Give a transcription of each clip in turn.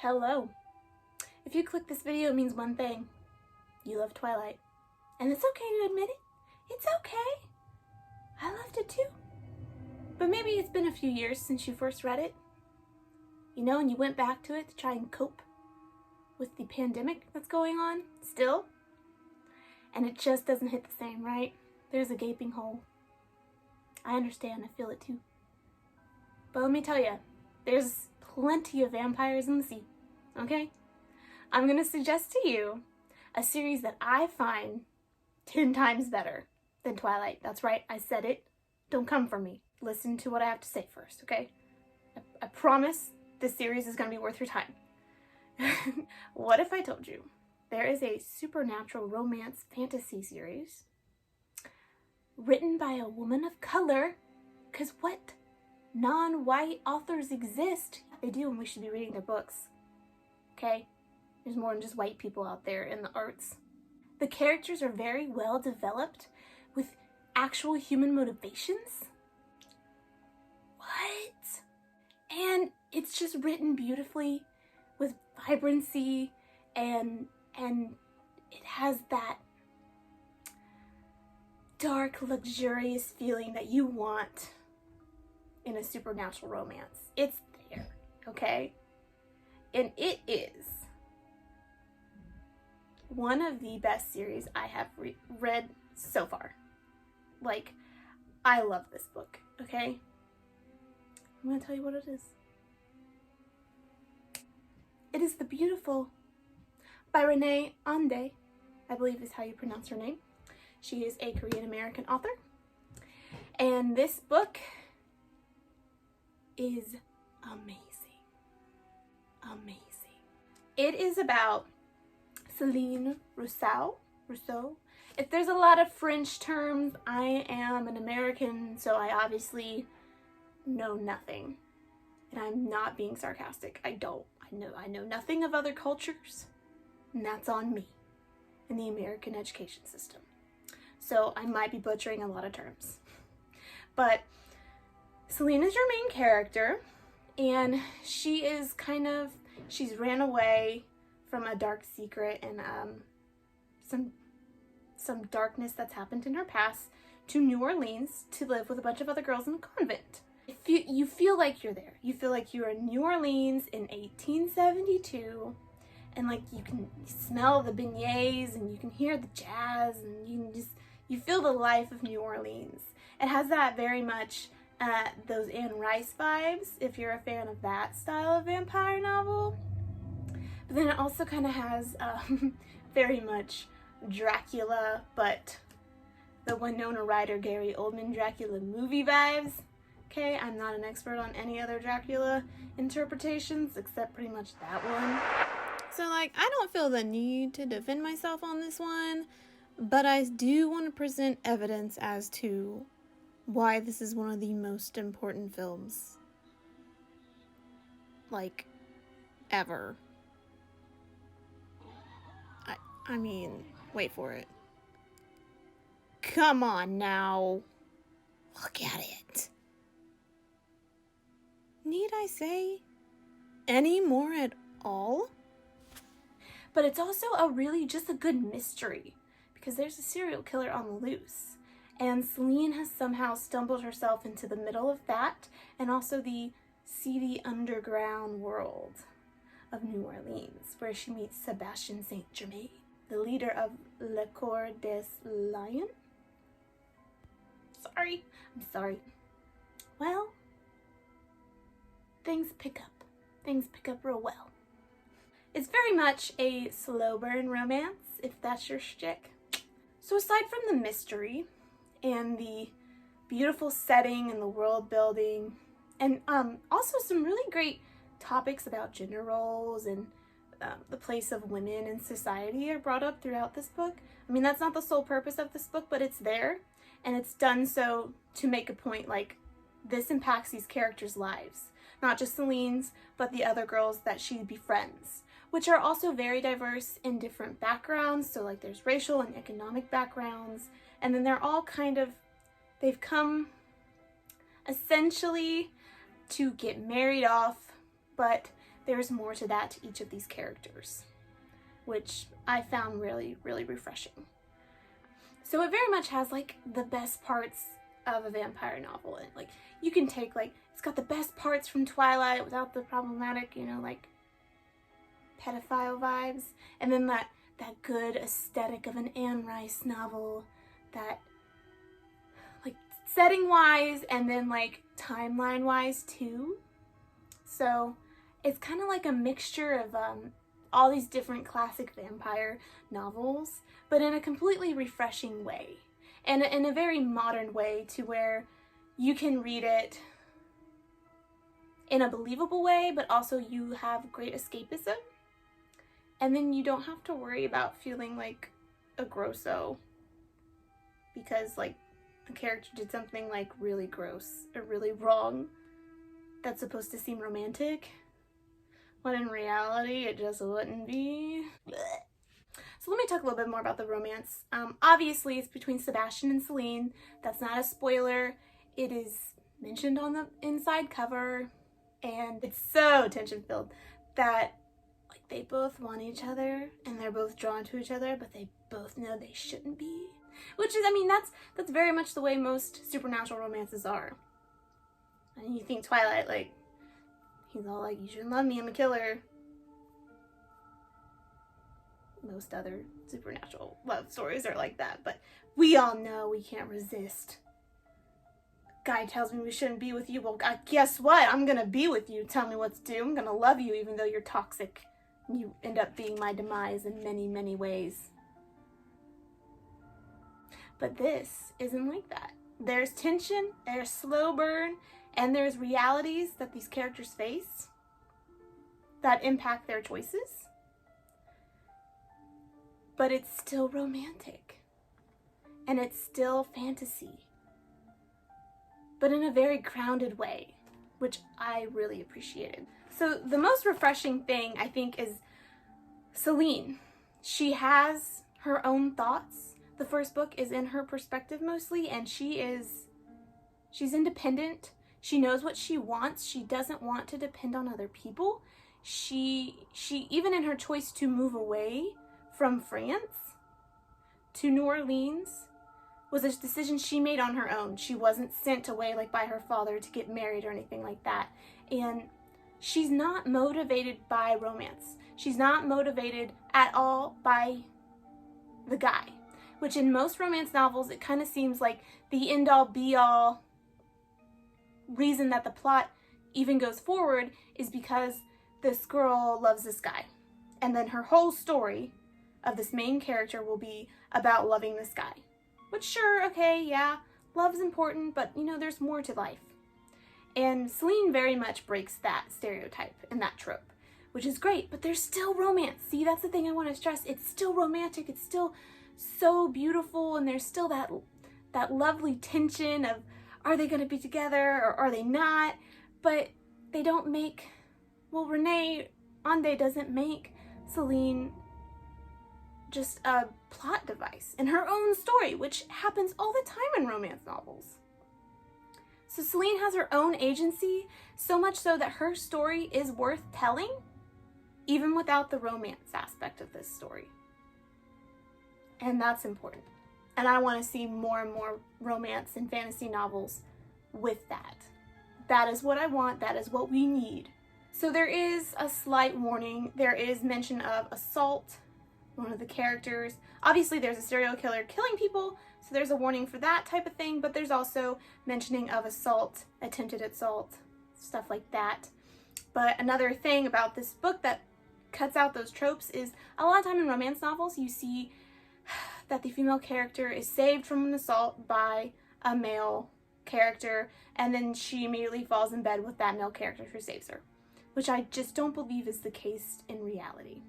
Hello. If you click this video, it means one thing. You love Twilight. And it's okay to admit it. It's okay. I loved it too. But maybe it's been a few years since you first read it. You know, and you went back to it to try and cope with the pandemic that's going on still. And it just doesn't hit the same, right? There's a gaping hole. I understand, I feel it too. But let me tell you, there's plenty of vampires in the sea, okay? I'm gonna suggest to you a series that I find 10 times better than Twilight. That's right, I said it. Don't come for me. Listen to what I have to say first, okay? I promise this series is gonna be worth your time. What if I told you there is a supernatural romance fantasy series written by a woman of color? Because what? Non-white authors exist. They do, and we should be reading their books. Okay? There's more than just white people out there in the arts. The characters are very well developed with actual human motivations. What? And it's just written beautifully with vibrancy, and it has that dark, luxurious feeling that you want in a supernatural romance. It's there, okay? And it is one of the best series I have read so far. Like, I love this book, okay? I'm gonna tell you what it is. It is The Beautiful by Renée Ahdieh, I believe is how you pronounce her name. She is a Korean-American author. And this book is amazing. Amazing. It is about Céline Rousseau. If there's a lot of French terms, I am an American, so I obviously know nothing. And I'm not being sarcastic. I don't. I know nothing of other cultures, and that's on me in the American education system. So I might be butchering a lot of terms. But Céline is your main character, and she's ran away from a dark secret and some darkness that's happened in her past to New Orleans to live with a bunch of other girls in a convent. You feel like you're there. You feel like you're in New Orleans in 1872, and like you can smell the beignets and you can hear the jazz, and you feel the life of New Orleans. It has that very much those Anne Rice vibes, if you're a fan of that style of vampire novel. But then it also kind of has very much Dracula, but the Winona Ryder, Gary Oldman Dracula movie vibes. Okay, I'm not an expert on any other Dracula interpretations except pretty much that one. So like, I don't feel the need to defend myself on this one, but I do want to present evidence as to why this is one of the most important films, like, ever. I mean, wait for it. Come on now. Look at it. Need I say any more at all? But it's also just a good mystery, because there's a serial killer on the loose. And Céline has somehow stumbled herself into the middle of that, and also the seedy underground world of New Orleans, where she meets Sebastian Saint Germain, the leader of Le Corps des Lions. I'm sorry. Well, things pick up real well. It's very much a slow burn romance, if that's your shtick. So aside from the mystery and the beautiful setting and the world building, and also some really great topics about gender roles and the place of women in society are brought up throughout this book. I mean, that's not the sole purpose of this book, but it's there, and it's done so to make a point, like, this impacts these characters' lives. Not just Céline's, but the other girls that she befriends, which are also very diverse in different backgrounds. So like there's racial and economic backgrounds, and then they're all they've come essentially to get married off, but there's more to that to each of these characters, which I found really, really refreshing. So it very much has like the best parts of a vampire novel. And like you can take like, it's got the best parts from Twilight without the problematic, you know, like pedophile vibes. And then that good aesthetic of an Anne Rice novel, that like setting wise and then like timeline wise too. So it's kind of like a mixture of all these different classic vampire novels, but in a completely refreshing way, and in a very modern way, to where you can read it in a believable way, but also you have great escapism, and then you don't have to worry about feeling like a grosso because like the character did something like really gross or really wrong that's supposed to seem romantic, when in reality it just wouldn't be. Blech. So let me talk a little bit more about the romance. Obviously it's between Sebastian and Celine. That's not a spoiler. It is mentioned on the inside cover, and it's so tension-filled that like they both want each other and they're both drawn to each other, but they both know they shouldn't be. Which is, I mean, that's very much the way most supernatural romances are. And you think Twilight, like, he's all like, you shouldn't love me, I'm a killer. Most other supernatural love stories are like that, but we all know we can't resist. Guy tells me we shouldn't be with you, well, guess what? I'm gonna be with you. Tell me what to do. I'm gonna love you even though you're toxic. You end up being my demise in many, many ways. But this isn't like that. There's tension, there's slow burn, and there's realities that these characters face that impact their choices. But it's still romantic. And it's still fantasy. But in a very grounded way, which I really appreciated. So the most refreshing thing, I think, is Celine. She has her own thoughts. The first book is in her perspective mostly, and she's independent. She knows what she wants. She doesn't want to depend on other people. She even in her choice to move away from France to New Orleans was a decision she made on her own. She wasn't sent away like by her father to get married or anything like that. And she's not motivated by romance. She's not motivated at all by the guy, which in most romance novels, it kind of seems like the end-all be-all reason that the plot even goes forward is because this girl loves this guy. And then her whole story of this main character will be about loving this guy. Which, sure, okay, yeah, love's important, but, you know, there's more to life. And Celine very much breaks that stereotype and that trope, which is great, but there's still romance. See, that's the thing I want to stress. It's still romantic. It's still so beautiful, and there's still that lovely tension of, are they going to be together or are they not? But they don't make, well, Renée Ahdieh doesn't make Celine just a plot device in her own story, which happens all the time in romance novels. So Celine has her own agency, so much so that her story is worth telling, even without the romance aspect of this story. And that's important. And I want to see more and more romance and fantasy novels with that. That is what I want. That is what we need. So there is a slight warning. There is mention of assault. One of the characters. Obviously there's a serial killer killing people, so there's a warning for that type of thing, but there's also mentioning of assault, attempted assault, stuff like that. But another thing about this book that cuts out those tropes is a lot of time in romance novels you see that the female character is saved from an assault by a male character, and then she immediately falls in bed with that male character who saves her, which I just don't believe is the case in reality.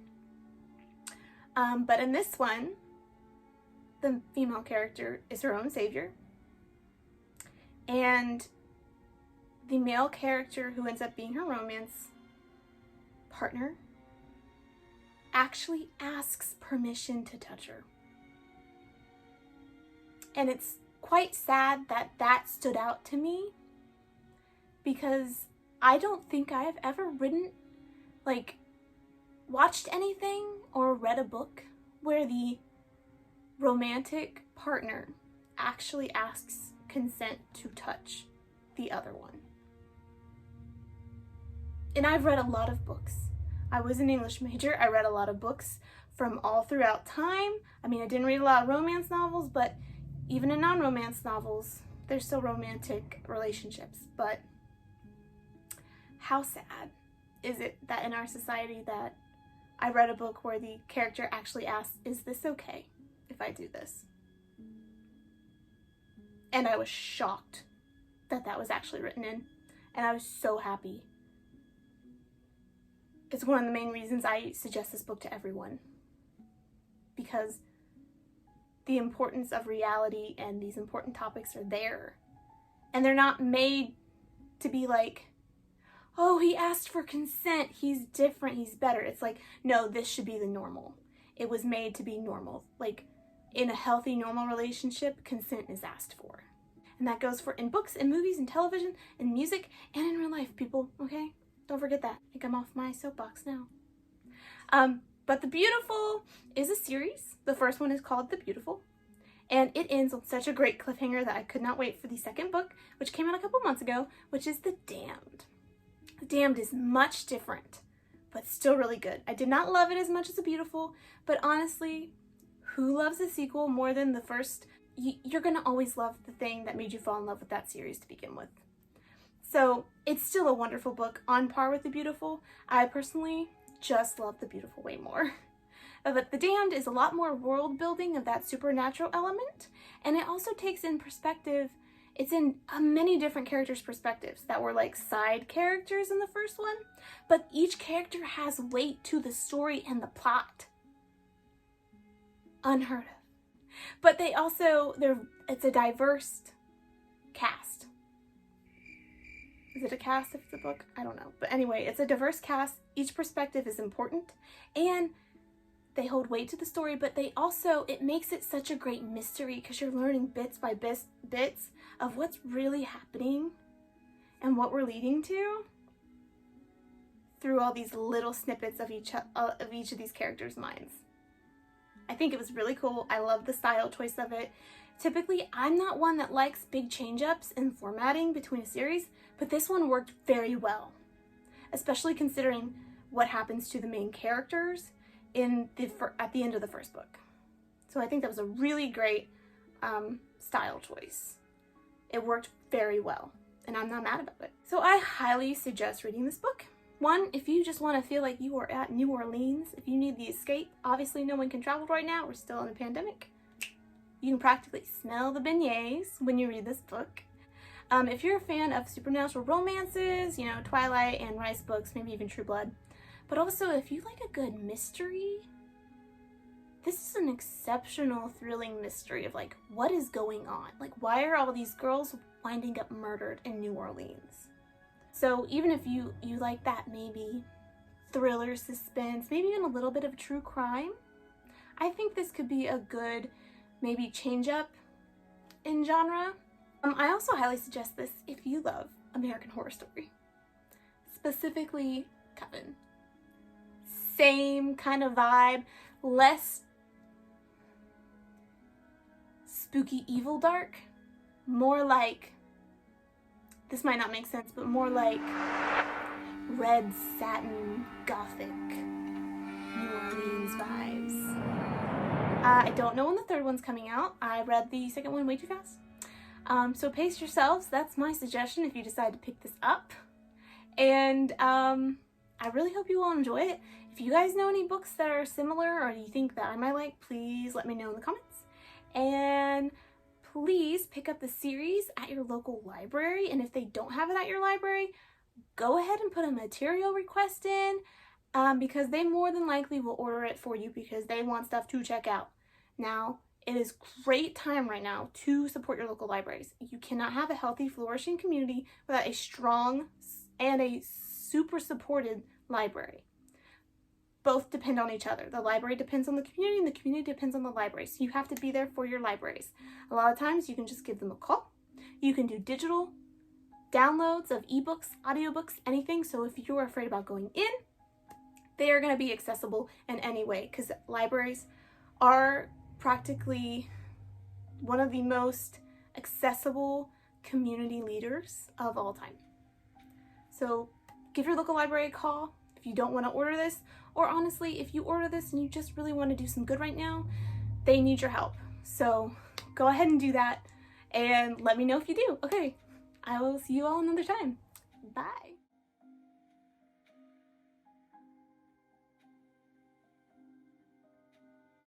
But in this one, the female character is her own savior, and the male character who ends up being her romance partner actually asks permission to touch her. And it's quite sad that that stood out to me, because I don't think I've ever written like watched anything or read a book where the romantic partner actually asks consent to touch the other one. And I've read a lot of books. I was an English major. I read a lot of books from all throughout time. I mean, I didn't read a lot of romance novels, but even in non-romance novels, there's still romantic relationships. But how sad is it that in our society that I read a book where the character actually asks, is this okay if I do this? And I was shocked that that was actually written in. And I was so happy. It's one of the main reasons I suggest this book to everyone. Because the importance of reality and these important topics are there. And they're not made to be like, oh, he asked for consent, he's different, he's better. It's like, no, this should be the normal. It was made to be normal. Like, in a healthy, normal relationship, consent is asked for. And that goes for in books, and movies, and television, and music, and in real life, people, okay? Don't forget that. I think I'm off my soapbox now. But The Beautiful is a series. The first one is called The Beautiful. And it ends on such a great cliffhanger that I could not wait for the second book, which came out a couple months ago, which is The Damned. The Damned is much different, but still really good. I did not love it as much as The Beautiful, but honestly, who loves a sequel more than the first? You're gonna always love the thing that made you fall in love with that series to begin with. So it's still a wonderful book on par with The Beautiful. I personally just love The Beautiful way more. But The Damned is a lot more world building of that supernatural element, and it also takes in perspective, it's in many different characters' perspectives that were like side characters in the first one, but each character has weight to the story and the plot. Unheard of. But they also, it's a diverse cast. Is it a cast if it's a book? I don't know. But anyway, it's a diverse cast. Each perspective is important, and they hold weight to the story, but they also, it makes it such a great mystery because you're learning bits by bits of what's really happening and what we're leading to through all these little snippets of each of these characters' minds. I think it was really cool. I love the style choice of it. Typically, I'm not one that likes big change-ups in formatting between a series, but this one worked very well, especially considering what happens to the main characters at the end of the first book. So I think that was a really great style choice. It worked very well, and I'm not mad about it. So I highly suggest reading this book. One, if you just want to feel like you are at New Orleans, if you need the escape, obviously no one can travel right now, we're still in a pandemic. You can practically smell the beignets when you read this book. If you're a fan of supernatural romances, you know, Twilight and Rice books, maybe even True Blood, but also if you like a good mystery, this is an exceptional, thrilling mystery of like, what is going on? Like, why are all these girls winding up murdered in New Orleans? So even if you like that, maybe thriller, suspense, maybe even a little bit of true crime, I think this could be a good maybe change up in genre. I also highly suggest this if you love American Horror Story, specifically Coven. Same kind of vibe, less spooky evil dark, more like, this might not make sense, but more like red satin gothic New Orleans vibes. I don't know when the third one's coming out. I read the second one way too fast. So pace yourselves. That's my suggestion if you decide to pick this up. And I really hope you will enjoy it. If you guys know any books that are similar or you think that I might like, please let me know in the comments. And please pick up the series at your local library. And if they don't have it at your library, go ahead and put a material request in because they more than likely will order it for you because they want stuff to check out. Now, it is great time right now to support your local libraries. You cannot have a healthy, flourishing community without a strong and a super supported library. Both depend on each other. The library depends on the community, and the community depends on the library. So you have to be there for your libraries. A lot of times you can just give them a call. You can do digital downloads of ebooks, audiobooks, anything. So if you're afraid about going in, they are going to be accessible in any way, because libraries are practically one of the most accessible community leaders of all time. So give your local library a call if you don't want to order this, or honestly, if you order this and you just really want to do some good right now, they need your help. So go ahead and do that and let me know if you do. Okay, I will see you all another time. Bye.